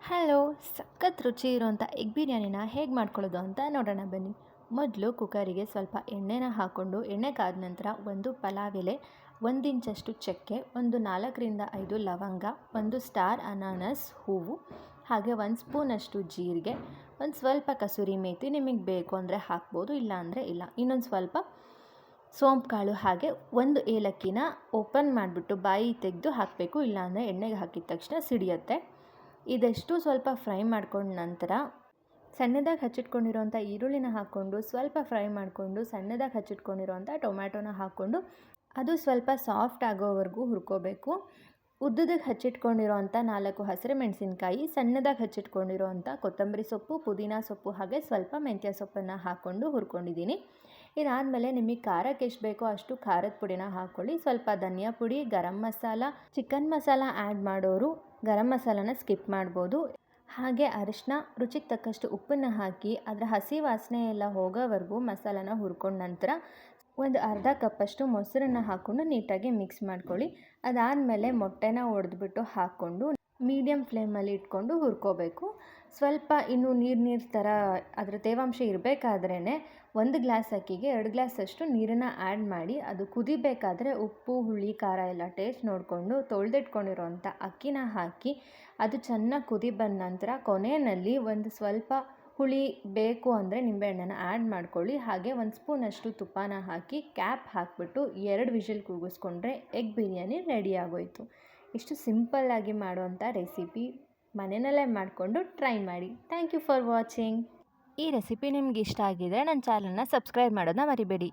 Hello, ಸಖತ್ ರುಚಿ ಇರೋಂಥ ಎಗ್ ಬಿರಿಯಾನಿನ ಹೇಗೆ ಮಾಡ್ಕೊಳ್ಳೋದು ಅಂತ ನೋಡೋಣ ಬನ್ನಿ. ಮೊದಲು ಕುಕ್ಕರಿಗೆ ಸ್ವಲ್ಪ ಎಣ್ಣೆನ ಹಾಕ್ಕೊಂಡು ಎಣ್ಣೆ ಕಾದ ನಂತರ ಒಂದು ಪಲಾವ್ ಎಲೆ, 1 ಇಂಚಷ್ಟು ಚಕ್ಕೆ, ಒಂದು 4ರಿಂದ 5 ಲವಂಗ, ಒಂದು ಸ್ಟಾರ್ ಅನಾನಸ್ ಹೂವು, ಹಾಗೆ 1 ಸ್ಪೂನಷ್ಟು ಜೀರಿಗೆ, ಒಂದು ಸ್ವಲ್ಪ ಕಸೂರಿ ಮೇಥಿ ನಿಮಗೆ ಬೇಕು ಅಂದರೆ ಹಾಕ್ಬೋದು, ಇಲ್ಲ ಅಂದರೆ ಇಲ್ಲ. ಇನ್ನೊಂದು ಸ್ವಲ್ಪ ಸೋಂಪು ಕಾಳು, ಹಾಗೆ ಒಂದು ಏಲಕ್ಕಿನ ಓಪನ್ ಮಾಡಿಬಿಟ್ಟು ಬಾಯಿ ತೆಗೆದು ಹಾಕಬೇಕು, ಇಲ್ಲಾಂದರೆ ಎಣ್ಣೆಗೆ ಹಾಕಿದ ತಕ್ಷಣ ಸಿಡಿಯುತ್ತೆ. ಇದೆಷ್ಟು ಸ್ವಲ್ಪ ಫ್ರೈ ಮಾಡ್ಕೊಂಡ ನಂತರ ಸಣ್ಣದಾಗಿ ಹಚ್ಚಿಟ್ಕೊಂಡಿರೋಂಥ ಈರುಳ್ಳಿನ ಹಾಕ್ಕೊಂಡು ಸ್ವಲ್ಪ ಫ್ರೈ ಮಾಡಿಕೊಂಡು ಸಣ್ಣದಾಗಿ ಹಚ್ಚಿಟ್ಕೊಂಡಿರೋಂಥ ಟೊಮ್ಯಾಟೊನ ಹಾಕ್ಕೊಂಡು ಅದು ಸ್ವಲ್ಪ ಸಾಫ್ಟ್ ಆಗೋವರೆಗೂ ಹುರ್ಕೋಬೇಕು. ಉದ್ದದಾಗಿ ಹಚ್ಚಿಟ್ಕೊಂಡಿರೋಂಥ 4 ಹಸಿರು ಮೆಣಸಿನ್ಕಾಯಿ, ಸಣ್ಣದಾಗಿ ಹಚ್ಚಿಟ್ಕೊಂಡಿರೋಂಥ ಕೊತ್ತಂಬರಿ ಸೊಪ್ಪು, ಪುದೀನ ಸೊಪ್ಪು, ಹಾಗೆ ಸ್ವಲ್ಪ ಮೆಂತ್ಯ ಸೊಪ್ಪನ್ನು ಹಾಕ್ಕೊಂಡು ಹುರ್ಕೊಂಡಿದ್ದೀನಿ. ಇದಾದಮೇಲೆ ನಿಮಗೆ ಖಾರಕ್ಕೆ ಎಷ್ಟು ಬೇಕೋ ಅಷ್ಟು ಖಾರದ ಪುಡಿನ ಹಾಕ್ಕೊಳ್ಳಿ. ಸ್ವಲ್ಪ ಧನಿಯಾ ಪುಡಿ, ಗರಂ ಮಸಾಲ, ಚಿಕನ್ ಮಸಾಲ ಆ್ಯಡ್ ಮಾಡೋರು ಗರಂ ಮಸಾಲಾನ ಸ್ಕಿಪ್ ಮಾಡ್ಬೋದು. ಹಾಗೆ ಅರಿಶಿನ, ರುಚಿಗೆ ತಕ್ಕಷ್ಟು ಉಪ್ಪನ್ನು ಹಾಕಿ ಅದರ ಹಸಿ ವಾಸನೆ ಎಲ್ಲ ಹೋಗೋವರೆಗೂ ಮಸಾಲಾನ ಹುರ್ಕೊಂಡ ನಂತರ ಒಂದು ಅರ್ಧ ಕಪ್ಪಷ್ಟು ಮೊಸರನ್ನು ಹಾಕ್ಕೊಂಡು ನೀಟಾಗಿ ಮಿಕ್ಸ್ ಮಾಡ್ಕೊಳ್ಳಿ. ಅದಾದಮೇಲೆ ಮೊಟ್ಟೆನ ಒಡೆದ್ಬಿಟ್ಟು ಹಾಕ್ಕೊಂಡು ಮೀಡಿಯಮ್ ಫ್ಲೇಮಲ್ಲಿ ಇಟ್ಕೊಂಡು ಹುರ್ಕೋಬೇಕು. ಸ್ವಲ್ಪ ಇನ್ನೂ ನೀರು ಥರ ಅದರ ತೇವಾಂಶ ಇರಬೇಕಾದ್ರೇ 1 ಗ್ಲಾಸ್ ಅಕ್ಕಿಗೆ 2 ಗ್ಲಾಸಷ್ಟು ನೀರನ್ನು ಆ್ಯಡ್ ಮಾಡಿ ಅದು ಕುದಿಬೇಕಾದ್ರೆ ಉಪ್ಪು, ಹುಳಿ, ಖಾರ ಎಲ್ಲ ಟೇಸ್ಟ್ ನೋಡಿಕೊಂಡು ತೊಳೆದಿಟ್ಕೊಂಡಿರೋಂಥ ಅಕ್ಕಿನ ಹಾಕಿ ಅದು ಚೆನ್ನಾಗಿ ಕುದಿ ಬಂದ ನಂತರ ಕೊನೆಯಲ್ಲಿ ಒಂದು ಸ್ವಲ್ಪ ಹುಳಿ ಬೇಕು ಅಂದರೆ ನಿಂಬೆಹಣ್ಣನ್ನು ಆ್ಯಡ್ ಮಾಡ್ಕೊಳ್ಳಿ. ಹಾಗೆ 1 ಸ್ಪೂನಷ್ಟು ತುಪ್ಪನ ಹಾಕಿ ಕ್ಯಾಪ್ ಹಾಕಿಬಿಟ್ಟು 2 ವಿಷಲ್ ಕೂಗಿಸ್ಕೊಂಡ್ರೆ ಎಗ್ ಬಿರಿಯಾನಿ ರೆಡಿ ಆಗೋಯಿತು. ಇಷ್ಟು ಸಿಂಪಲ್ಲಾಗಿ ಮಾಡುವಂಥ ರೆಸಿಪಿ ಮನೆಯಲ್ಲೇ ಮಾಡಿಕೊಂಡು ಟ್ರೈ ಮಾಡಿ. Thank you for watching. ಈ ರೆಸಿಪಿ ನಿಮ್ಗೆ ಇಷ್ಟ ಆಗಿದ್ರೆ ನನ್ನ ಚಾನಲ್ನ ಸಬ್ಸ್ಕ್ರೈಬ್ ಮಾಡೋದನ್ನ ಮರಿಬೇಡಿ.